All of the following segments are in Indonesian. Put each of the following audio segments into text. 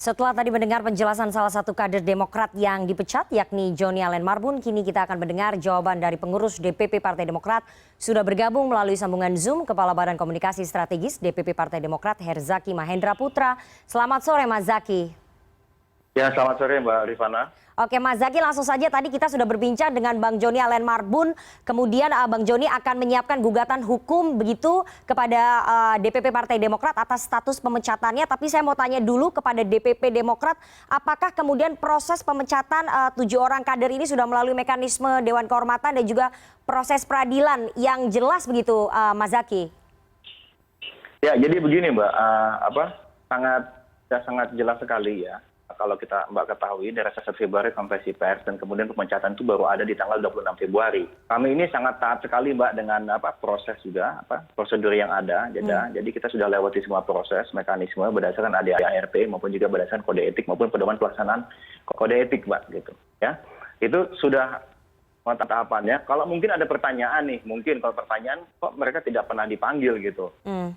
Setelah tadi mendengar penjelasan salah satu kader Demokrat yang dipecat, yakni Joni Allen Marbun, kini kita akan mendengar jawaban dari pengurus DPP Partai Demokrat. Sudah bergabung melalui sambungan Zoom Kepala Badan Komunikasi Strategis DPP Partai Demokrat, Herzaki Mahendra Putra. Selamat sore, Mas Zaki. Ya, selamat sore Mbak Rifana. Oke, Mas Zaki, langsung saja tadi kita sudah berbincang dengan Bang Joni Allen Marbun. Kemudian Bang Joni akan menyiapkan gugatan hukum begitu kepada DPP Partai Demokrat atas status pemecatannya. Tapi saya mau tanya dulu kepada DPP Demokrat, apakah kemudian proses pemecatan 7 orang kader ini sudah melalui mekanisme Dewan Kehormatan dan juga proses peradilan yang jelas begitu, Mas Zaki? Ya, jadi begini Mbak, sangat jelas sekali ya. Kalau kita Mbak ketahui dari 1 Februari konferensi pers dan kemudian pemecatan itu baru ada di tanggal 26 Februari. Kami ini sangat taat sekali Mbak dengan proses juga, prosedur yang ada. Jadi kita sudah lewati semua proses, mekanisme berdasarkan ADART maupun juga berdasarkan kode etik maupun pedoman pelaksanaan kode etik Mbak gitu ya. Itu sudah tahapannya. Kalau mungkin ada pertanyaan nih, kalau pertanyaan kok mereka tidak pernah dipanggil gitu.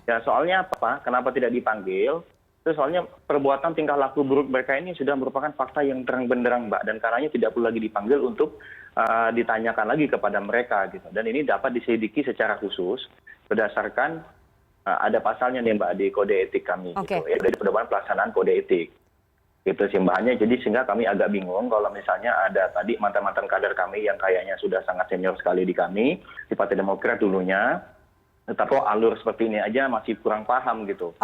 Ya soalnya apa? Kenapa tidak dipanggil? Soalnya perbuatan tingkah laku buruk mereka ini sudah merupakan fakta yang terang benderang Mbak, dan karenanya tidak perlu lagi dipanggil untuk ditanyakan lagi kepada mereka gitu. Dan ini dapat diselidiki secara khusus berdasarkan ada pasalnya nih Mbak di kode etik kami gitu ya, dari pedoman pelaksanaan kode etik gitu sih Mbak. Hanya jadi sehingga kami agak bingung kalau misalnya ada tadi mantan-mantan kader kami yang kayaknya sudah sangat senior sekali di kami di Partai Demokrat dulunya, tetapi alur seperti ini aja masih kurang paham gitu.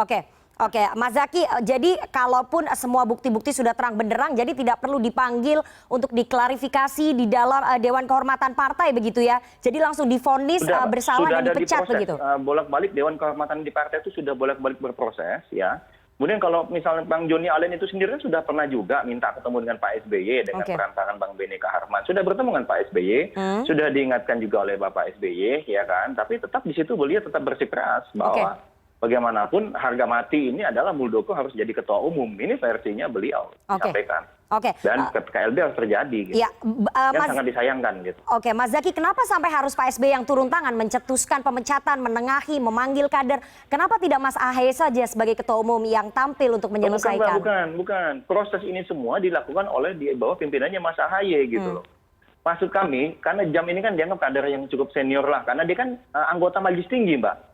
Oke, Mas Zaki, jadi kalaupun semua bukti-bukti sudah terang benderang, jadi tidak perlu dipanggil untuk diklarifikasi di dalam Dewan Kehormatan Partai begitu ya? Jadi langsung divonis bersalah dan dipecat begitu? Bolak-balik Dewan Kehormatan di partai itu sudah bolak-balik berproses ya. Kemudian kalau misalnya Bang Joni Allen itu sendiri sudah pernah juga minta ketemu dengan Pak SBY dengan perantaraan Bang Benny Kaharman. Sudah bertemu dengan Pak SBY, sudah diingatkan juga oleh Bapak SBY ya kan. Tapi tetap di situ beliau tetap bersikeras bahwa bagaimanapun harga mati ini adalah Muldoko harus jadi ketua umum. Ini versinya beliau disampaikan. Dan KLB harus terjadi gitu. Ya, sangat disayangkan gitu. Oke, Mas Zaki, kenapa sampai harus Pak SBY yang turun tangan mencetuskan pemecatan, menengahi, memanggil kader? Kenapa tidak Mas AHY saja sebagai ketua umum yang tampil untuk menyelesaikan? Bukan. Proses ini semua dilakukan oleh di bawah pimpinannya Mas AHY gitu loh. Maksud kami, karena Jam ini kan dianggap kader yang cukup senior lah, karena dia kan anggota Majelis Tinggi Mbak.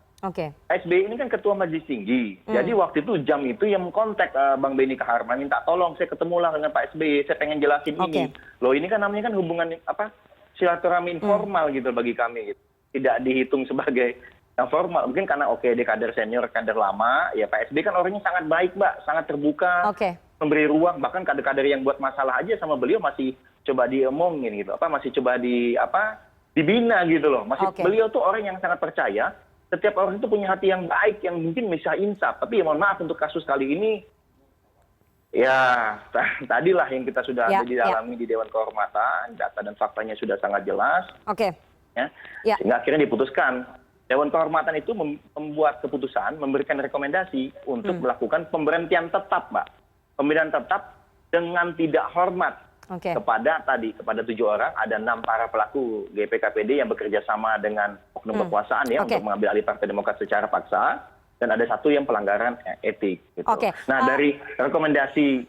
SBY ini kan ketua Majelis Tinggi. Jadi waktu itu Jam itu yang mengkontak Bang Benny Kaharman minta tolong saya ketemulah dengan Pak SBY, saya pengen jelasin ini. Loh ini kan namanya kan hubungan silaturahmi informal gitu bagi kami gitu. Tidak dihitung sebagai yang formal. Mungkin karena dia kader senior, kader lama, ya Pak SBY kan orangnya sangat baik Mbak, sangat terbuka, memberi ruang, bahkan kader-kader yang buat masalah aja sama beliau masih coba diomongin gitu. Masih coba dibina gitu loh. Beliau tuh orang yang sangat percaya. Setiap orang itu punya hati yang baik, yang mungkin bisa insaf. Tapi ya mohon maaf untuk kasus kali ini, ya tadilah yang kita sudah didalami di Dewan Kehormatan, data dan faktanya sudah sangat jelas. Sehingga akhirnya diputuskan. Dewan Kehormatan itu membuat keputusan, memberikan rekomendasi untuk melakukan pemberhentian tetap, Mbak. Pemberhentian tetap dengan tidak hormat. Kepada 7 orang, ada 6 para pelaku GPKPD yang bekerja sama dengan oknum kekuasaan ya untuk mengambil alih Partai Demokrat secara paksa, dan ada 1 yang pelanggaran etik. Gitu. Nah dari rekomendasi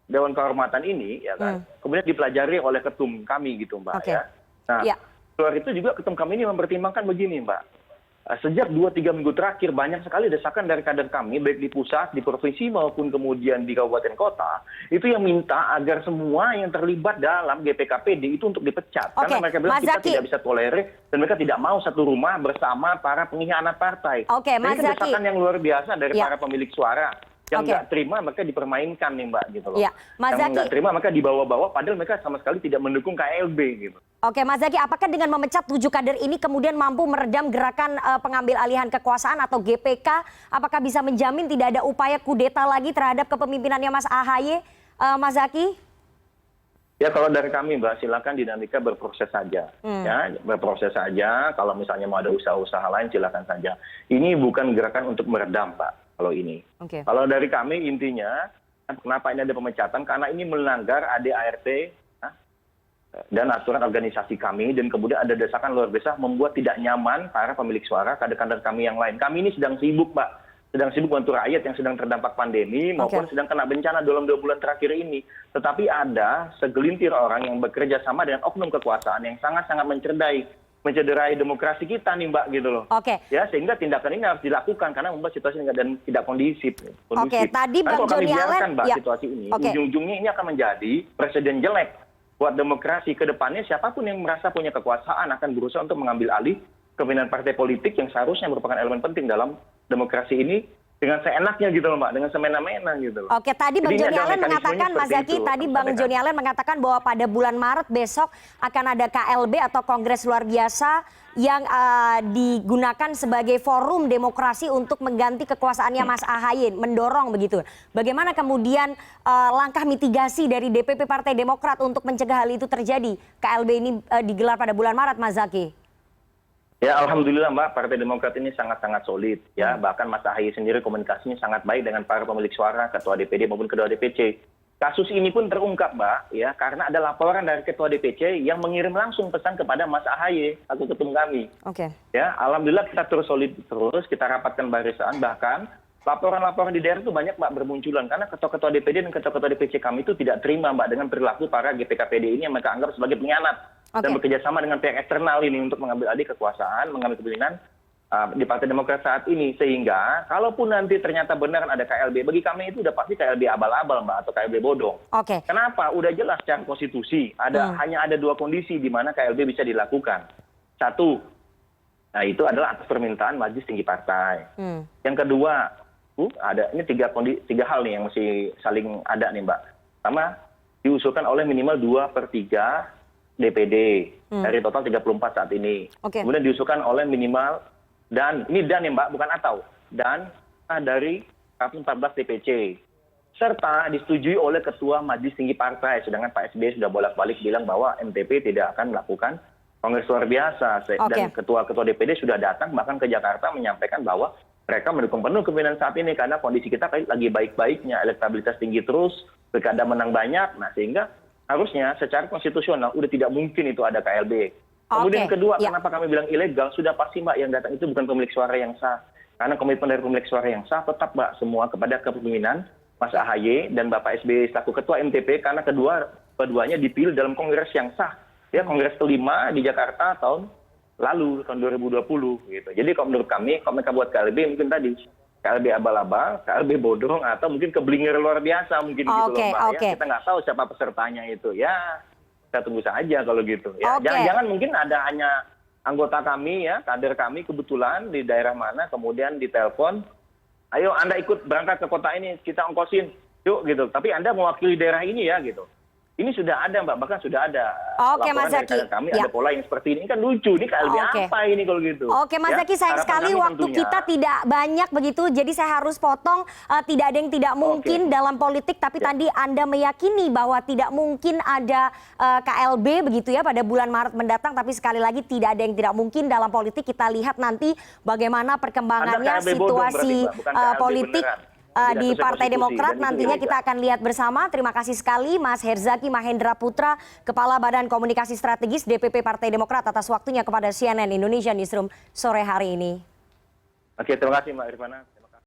Dewan Kehormatan ini, ya kan, kemudian dipelajari oleh ketum kami gitu Mbak ya. Nah luar itu juga ketum kami ini mempertimbangkan begini Mbak. Sejak 2-3 minggu terakhir banyak sekali desakan dari kader kami baik di pusat, di provinsi maupun kemudian di kabupaten kota itu yang minta agar semua yang terlibat dalam GPKPD itu untuk dipecat. Karena mereka bilang kita tidak bisa tolerir dan mereka tidak mau satu rumah bersama para pengkhianat partai. Ini kan desakan yang luar biasa dari para pemilik suara. Yang nggak terima mereka dipermainkan nih Mbak gitu loh. Yang nggak terima mereka dibawa-bawa padahal mereka sama sekali tidak mendukung KLB gitu. Oke Mas Zaki, apakah dengan memecat 7 kader ini kemudian mampu meredam gerakan pengambil alihan kekuasaan atau GPK? Apakah bisa menjamin tidak ada upaya kudeta lagi terhadap kepemimpinannya Mas AHY, Mas Zaki? Ya kalau dari kami Mbak, silakan dinamika berproses saja. Ya, berproses saja. Kalau misalnya mau ada usaha-usaha lain silakan saja. Ini bukan gerakan untuk meredam Pak. Kalau ini, kalau dari kami intinya, kenapa ini ada pemecatan? Karena ini melanggar ADART dan aturan organisasi kami, dan kemudian ada desakan luar biasa membuat tidak nyaman para pemilik suara, kader-kader kami yang lain. Kami ini sedang sibuk, Pak, sedang sibuk bantu rakyat yang sedang terdampak pandemi maupun sedang kena bencana dalam 2 bulan terakhir ini. Tetapi ada segelintir orang yang bekerja sama dengan oknum kekuasaan yang sangat-sangat mencederai demokrasi kita nih Mbak gitu loh. Ya, sehingga tindakan ini harus dilakukan karena membuat situasi dan tidak kondusif. Tadi Bang Joni Allen, Mbak, situasi ini ujung-ujungnya ini akan menjadi presiden jelek buat demokrasi ke depannya. Siapapun yang merasa punya kekuasaan akan berusaha untuk mengambil alih kepemimpinan partai politik yang seharusnya merupakan elemen penting dalam demokrasi ini dengan seenaknya gitu loh Mbak, dengan semena-mena gitu loh. Tadi Bang Joni Allen mengatakan, Mas Zaky, Bang Joni Allen mengatakan bahwa pada bulan Maret besok akan ada KLB atau Kongres Luar Biasa yang digunakan sebagai forum demokrasi untuk mengganti kekuasaannya Mas Ahaye, mendorong begitu. Bagaimana kemudian langkah mitigasi dari DPP Partai Demokrat untuk mencegah hal itu terjadi? KLB ini digelar pada bulan Maret, Mas Zaky. Ya, alhamdulillah Mbak, Partai Demokrat ini sangat-sangat solid ya. Bahkan Mas Ahaye sendiri komunikasinya sangat baik dengan para pemilik suara, ketua DPD maupun ketua DPC. Kasus ini pun terungkap Mbak ya, karena ada laporan dari ketua DPC yang mengirim langsung pesan kepada Mas Ahaye atau ketum kami. Ya, alhamdulillah kita terus solid terus, kita rapatkan barisan, bahkan laporan-laporan di daerah itu banyak Mbak bermunculan karena ketua-ketua DPD dan ketua-ketua DPC kami itu tidak terima Mbak dengan perilaku para GPKPD ini yang mereka anggap sebagai pengkhianat. Dan bekerjasama dengan pihak eksternal ini untuk mengambil alih kekuasaan, mengambil kepemimpinan di Partai Demokrat saat ini. Sehingga kalaupun nanti ternyata benar ada KLB, bagi kami itu udah pasti KLB abal-abal Mbak, atau KLB bodong. Kenapa? Udah jelas secara konstitusi, hanya ada 2 kondisi di mana KLB bisa dilakukan. 1, itu adalah atas permintaan Majelis Tinggi Partai. Yang kedua, ada ini 3 hal nih yang mesti saling ada nih Mbak. Pertama, diusulkan oleh minimal 2/3 DPD dari total 34 saat ini. Kemudian diusulkan oleh minimal dan ya Mbak, bukan atau, dan dari 14 DPC. Serta disetujui oleh Ketua Majelis Tinggi Partai, sedangkan Pak SBY sudah bolak-balik bilang bahwa MTP tidak akan melakukan Kongres Luar Biasa. Dan ketua-ketua DPD sudah datang bahkan ke Jakarta menyampaikan bahwa mereka mendukung penuh kepemimpinan saat ini karena kondisi kita lagi baik-baiknya, elektabilitas tinggi terus, pilkada menang banyak, nah sehingga harusnya secara konstitusional udah tidak mungkin itu ada KLB. Kemudian kedua, kenapa kami bilang ilegal? Sudah pasti Mbak yang datang itu bukan pemilik suara yang sah. Karena komitmen dari pemilik suara yang sah tetap Mbak semua kepada kepemimpinan Mas Ahaye dan Bapak SBY selaku Ketua MTP karena keduanya dipilih dalam kongres yang sah. Ya, kongres kelima di Jakarta tahun lalu, tahun 2020 gitu. Jadi kalau menurut kami, kalau mereka buat KLB mungkin tadi KLB abal-abal, KLB bodong, atau mungkin keblinger luar biasa mungkin gitu loh Mbak. Ya. Kita nggak tahu siapa pesertanya itu. Ya, kita tunggu saja kalau gitu. Ya, jangan-jangan mungkin ada hanya anggota kami ya, kader kami kebetulan di daerah mana, kemudian ditelepon, ayo Anda ikut berangkat ke kota ini, kita ongkosin, yuk gitu. Tapi Anda mewakili daerah ini ya gitu. Ini sudah ada Mbak, bahkan sudah ada laporan dari kader kami, ada pola yang seperti ini. Kan lucu, ini KLB apa ini kalau gitu. Mas Zaky, sayang sekali waktu kita tidak banyak begitu, jadi saya harus potong. Tidak ada yang tidak mungkin dalam politik, tapi tadi Anda meyakini bahwa tidak mungkin ada KLB begitu ya pada bulan Maret mendatang, tapi sekali lagi tidak ada yang tidak mungkin dalam politik. Kita lihat nanti bagaimana perkembangannya situasi politik di Partai Demokrat. Nantinya kita akan lihat bersama. Terima kasih sekali Mas Herzaki Mahendra Putra, Kepala Badan Komunikasi Strategis DPP Partai Demokrat, atas waktunya kepada CNN Indonesia Newsroom sore hari ini. Terima kasih Mbak Irfana.